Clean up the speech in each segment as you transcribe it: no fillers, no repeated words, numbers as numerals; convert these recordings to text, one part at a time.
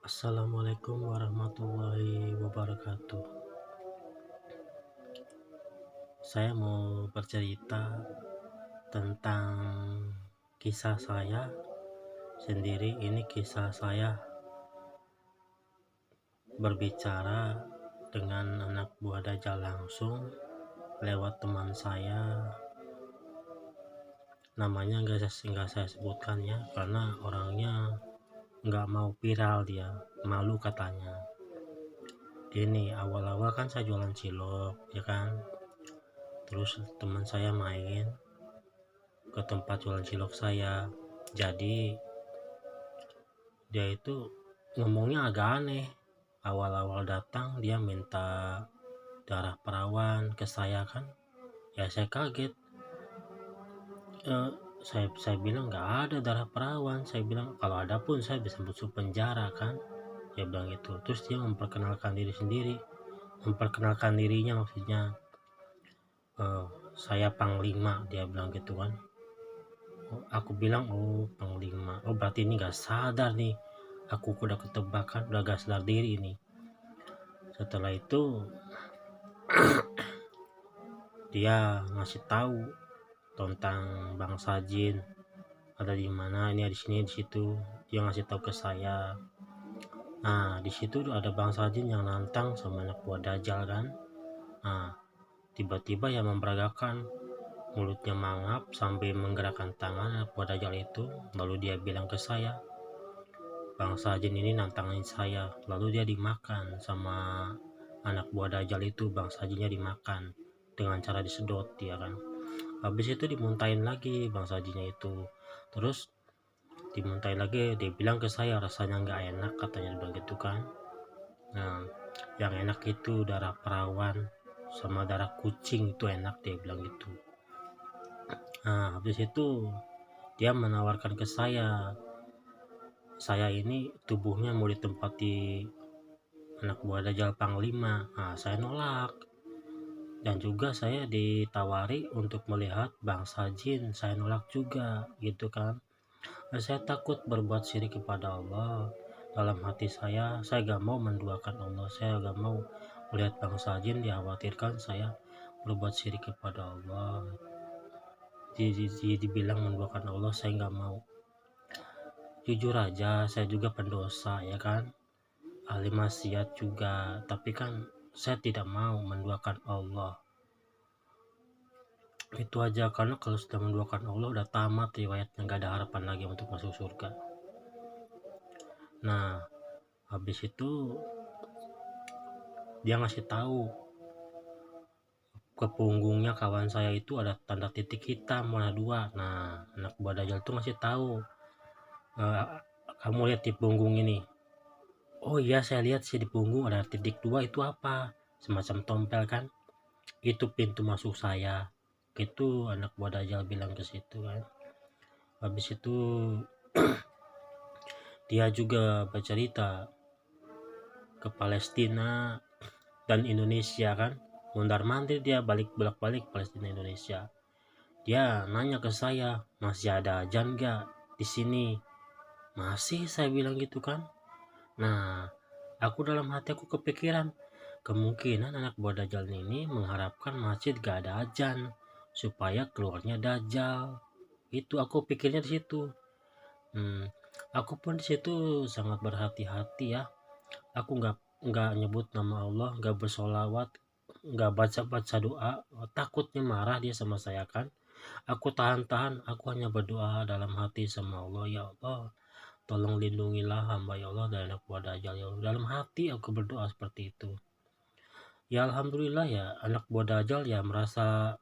Assalamualaikum warahmatullahi wabarakatuh. Saya mau bercerita tentang kisah saya sendiri. Ini kisah saya berbicara dengan anak buah Dajjal langsung lewat teman saya. Namanya nggak saya sebutkan ya, karena orangnya nggak mau viral, dia malu katanya. Ini awal-awal kan saya jualan cilok ya kan, terus teman saya main ke tempat jualan cilok saya. Jadi dia itu ngomongnya agak aneh. Awal-awal datang dia minta darah perawan ke saya kan, ya saya kaget. Saya bilang nggak ada darah perawan. Saya bilang kalau ada pun saya bisa masuk penjara kan, dia bilang itu. Terus dia memperkenalkan dirinya maksudnya, saya Panglima, dia bilang gitu kan. Aku bilang, oh Panglima, oh berarti ini gak sadar nih, aku udah ketebak kan, udah gak sadar diri nih. Setelah itu dia ngasih tahu tentang bangsa jin ada di mana, ini di sini di situ. Dia ngasih tahu ke saya. Nah di situ ada bangsa jin yang nantang sama anak buah Dajjal kan. Nah tiba-tiba yang memperagakan, mulutnya mangap sambil menggerakkan tangan anak buah Dajjal itu. Lalu dia bilang ke saya, bangsa jin ini nantangin saya. Lalu dia dimakan sama anak buah Dajjal itu. Bangsa jinnya dimakan dengan cara disedot dia kan. Habis itu dimuntahin lagi bangsa jinnya itu. Terus dimuntahin lagi, dia bilang ke saya rasanya nggak enak katanya, bilang gitu kan. Nah yang enak itu darah perawan sama darah kucing, itu enak, dia bilang gitu. Nah habis itu dia menawarkan ke saya ini tubuhnya mau ditempati anak buah Dajjal Panglima. Nah saya nolak. Dan juga saya ditawari untuk melihat bangsa jin, saya nolak juga gitu kan. Nah, saya takut berbuat syirik kepada Allah. Dalam hati saya gak mau menduakan Allah, saya gak mau melihat bangsa jin, dikhawatirkan saya berbuat syirik kepada Allah. Dibilang menduakan Allah, saya gak mau. Jujur aja, saya juga pendosa ya kan, ahli maksiat juga, tapi kan saya tidak mau menduakan Allah. Itu aja, karena kalau sudah menduakan Allah udah tamat riwayatnya, gak ada harapan lagi untuk masuk surga. Nah habis itu dia ngasih tahu ke punggungnya kawan saya itu ada tanda titik hitam warna 2. Nah anak buah Dajjal tuh ngasih tahu, e, kamu lihat di punggung ini. Oh iya saya lihat sih di punggung ada titik 2, itu apa, semacam tompel kan, itu pintu masuk saya gitu, anak buah Dajjal bilang ke situ kan. Habis itu dia juga bercerita ke Palestina dan Indonesia kan, mondar mandir dia bolak-balik Palestina Indonesia. Dia nanya ke saya, masih ada ajan gak di sini? Masih, saya bilang gitu kan. Nah aku dalam hati aku kepikiran, kemungkinan anak buah Dajjal ini mengharapkan masjid gak ada ajan supaya keluarnya Dajjal. Itu aku pikirnya di situ. Aku pun di situ sangat berhati-hati ya. Aku nggak nyebut nama Allah, nggak bersolawat, nggak baca doa, takutnya marah dia sama saya kan. Aku tahan, aku hanya berdoa dalam hati sama Allah, ya Allah tolong lindungilah hamba ya Allah dari anak buah Dajjal ya Allah. Dalam hati aku berdoa seperti itu. Ya alhamdulillah ya, anak buah Dajjal ya merasa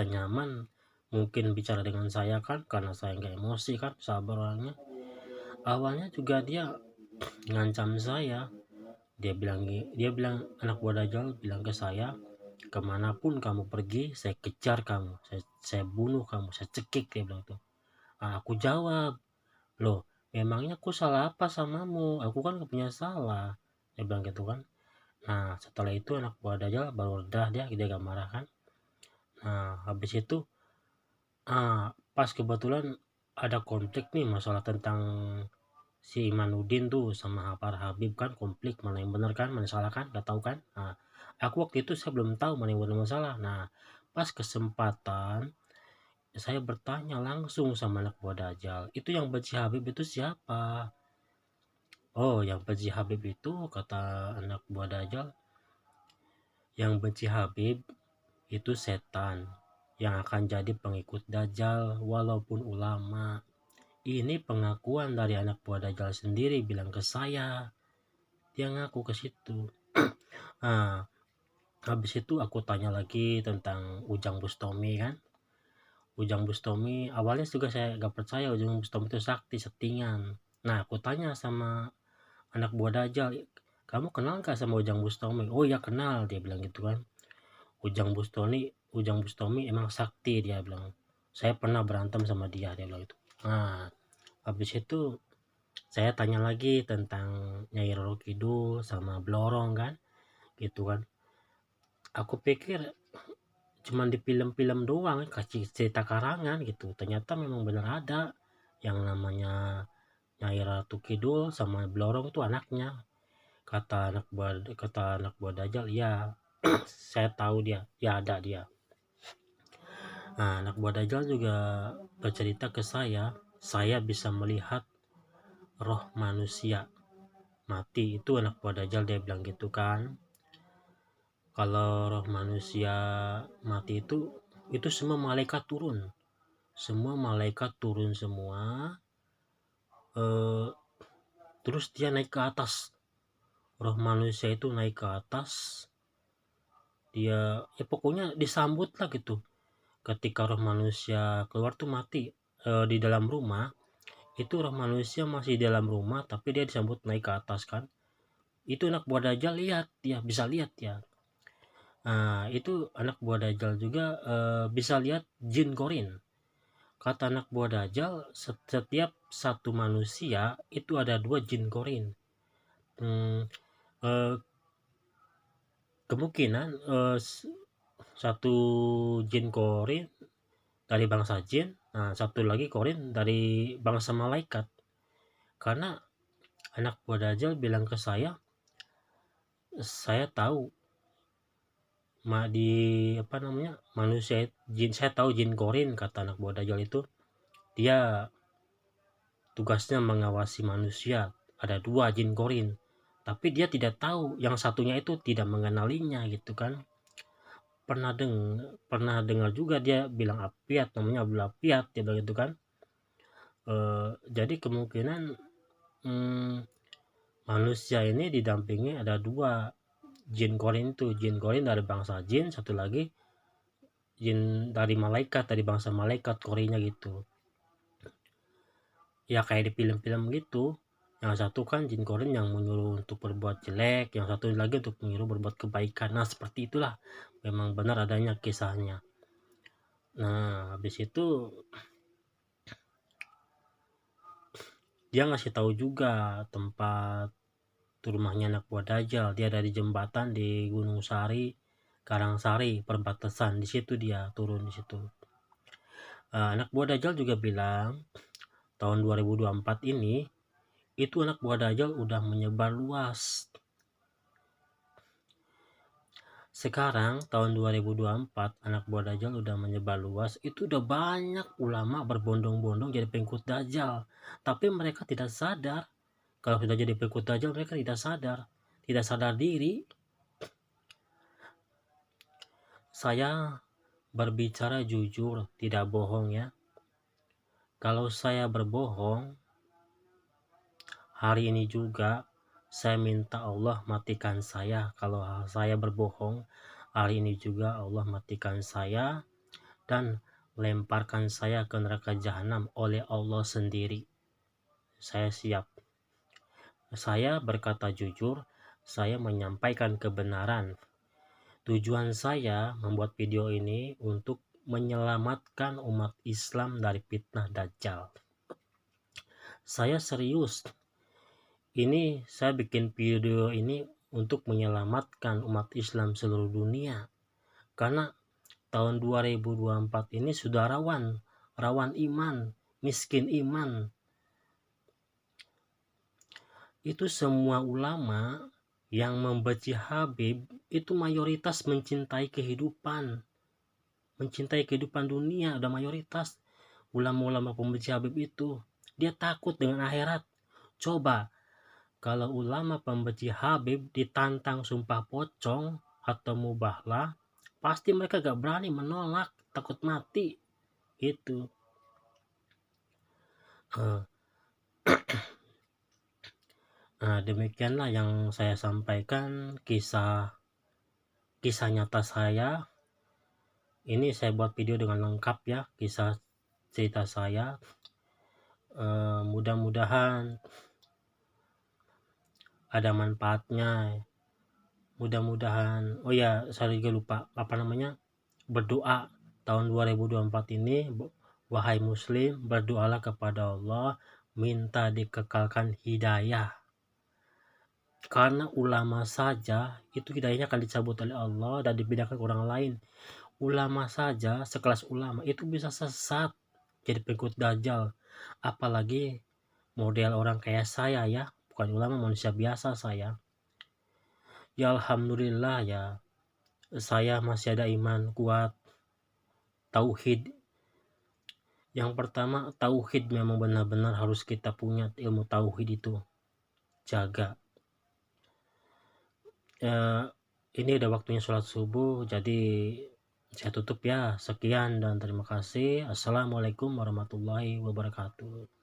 nyaman mungkin bicara dengan saya kan, karena saya nggak emosi kan, sabar orangnya. Awalnya juga dia ngancam saya. Dia bilang anak buah Dajjal bilang ke saya, kemanapun kamu pergi saya kejar kamu, saya bunuh kamu, saya cekik, dia bilang tuh. Nah, aku jawab, loh memangnya aku salah apa samamu, aku kan gak punya salah, dia bilang gitu kan. Nah setelah itu anak buah Dajjal baru reda, dia gak marah kan. Nah habis itu pas kebetulan ada konflik nih masalah tentang si Imanuddin tuh sama para Habib kan konflik mana yang benar kan, mana salah kan, udah tahu kan. Nah, aku waktu itu saya belum tahu mana yang benar mana salah. Nah, pas kesempatan saya bertanya langsung sama anak buah Dajjal, itu yang benci Habib itu siapa? Oh, yang benci Habib itu, kata anak buah Dajjal, yang benci Habib itu setan yang akan jadi pengikut Dajjal walaupun ulama. Ini pengakuan dari anak buah Dajjal sendiri bilang ke saya. Dia ngaku ke situ. Nah, habis itu aku tanya lagi tentang Ujang Bustomi kan. Ujang Bustomi awalnya juga saya gak percaya Ujang Bustomi itu sakti settingan. Nah, aku tanya sama anak buah Dajjal, kamu kenal gak sama Ujang Bustomi? Oh ya kenal, dia bilang gitu kan. Ujang Bustomi emang sakti, dia bilang. Saya pernah berantem sama dia bilang gitu. Nah, habis itu saya tanya lagi tentang Nyai Roro Kidul sama Blorong kan, gitu kan. Aku pikir cuman di film-film doang, kasih cerita karangan gitu. Ternyata memang benar ada yang namanya Nyai Ratu Kidul sama Blorong tuh anaknya. Kata anak buah Dajjal, ya saya tahu dia, ya ada dia. Nah, anak buah Dajjal juga bercerita ke saya bisa melihat roh manusia mati. Itu anak buah Dajjal dia bilang gitu kan. Kalau roh manusia mati itu semua malaikat turun. Semua malaikat turun semua. Eh, terus dia naik ke atas. Roh manusia itu naik ke atas. Dia ya pokoknya disambut lah gitu. Ketika roh manusia keluar tuh mati di dalam rumah, itu roh manusia masih di dalam rumah tapi dia disambut naik ke atas kan. Itu anak buah Dajjal lihat, ya bisa lihat ya. Nah, itu anak buah Dajjal juga bisa lihat jin korin. Kata anak buah Dajjal, setiap satu manusia itu ada 2 jin korin. Hmm, eh, kemungkinan satu jin korin dari bangsa jin, nah satu lagi korin dari bangsa malaikat. Karena anak buah Dajjal bilang ke saya tahu di apa namanya manusia jin, saya tahu jin korin, kata anak buah Dajjal itu dia tugasnya mengawasi manusia, ada 2 jin korin, tapi dia tidak tahu yang satunya itu tidak mengenalinya gitu kan. Pernah dengar juga dia bilang apiat, namanya Abdul Apiat, dia bilang gitu kan. Jadi kemungkinan manusia ini didampingi ada 2 jin korin itu, jin korin dari bangsa jin, satu lagi jin dari malaikat, dari bangsa malaikat korinnya gitu. Ya kayak di film-film gitu, yang satu kan jin korin yang menyuruh untuk berbuat jelek, yang satu lagi untuk menyuruh berbuat kebaikan. Nah seperti itulah memang benar adanya kisahnya. Nah habis itu dia ngasih tahu juga tempat rumahnya anak buah Dajjal. Dia dari jembatan di Gunung Sari, Karangsari, perbatasan. Di situ dia turun di situ. Anak buah Dajjal juga bilang tahun 2024 ini itu anak buah Dajjal udah menyebar luas. Sekarang tahun 2024 anak buah Dajjal udah menyebar luas. Itu udah banyak ulama berbondong-bondong jadi pengikut Dajjal. Tapi mereka tidak sadar. Kalau sudah jadi pengikut Dajjal mereka tidak sadar. Tidak sadar diri. Saya berbicara jujur, tidak bohong ya. Kalau saya berbohong, hari ini juga saya minta Allah matikan saya. Kalau saya berbohong, hari ini juga Allah matikan saya dan lemparkan saya ke neraka jahanam oleh Allah sendiri. Saya siap. Saya berkata jujur, saya menyampaikan kebenaran. Tujuan saya membuat video ini untuk menyelamatkan umat Islam dari fitnah Dajjal. Saya serius. Ini saya bikin video ini untuk menyelamatkan umat Islam seluruh dunia. Karena tahun 2024 ini sudah rawan iman, miskin iman. itu semua ulama yang membenci Habib itu mayoritas mencintai kehidupan dunia, udah mayoritas. Ulama-ulama pembenci Habib itu dia takut dengan akhirat. Coba kalau ulama pembenci Habib ditantang sumpah pocong atau mubahlah, pasti mereka gak berani menolak, takut mati. Itu demikianlah yang saya sampaikan, kisah nyata saya. Ini saya buat video dengan lengkap ya, kisah cerita saya. Mudah-mudahan ada manfaatnya. Mudah-mudahan, oh ya, saya juga lupa berdoa tahun 2024 ini. Wahai muslim, berdoalah kepada Allah, minta dikekalkan hidayah. Karena ulama saja itu hidayahnya akan dicabut oleh Allah dan dipindahkan ke orang lain. Ulama saja, sekelas ulama itu bisa sesat jadi pengikut dajjal. Apalagi model orang kayak saya ya, bukan ulama, manusia biasa saya. Ya alhamdulillah ya, saya masih ada iman kuat, tauhid. Yang pertama, tauhid memang benar-benar harus kita punya, ilmu tauhid itu jaga. Ini udah waktunya sholat subuh, jadi saya tutup ya. Sekian dan terima kasih. Assalamualaikum warahmatullahi wabarakatuh.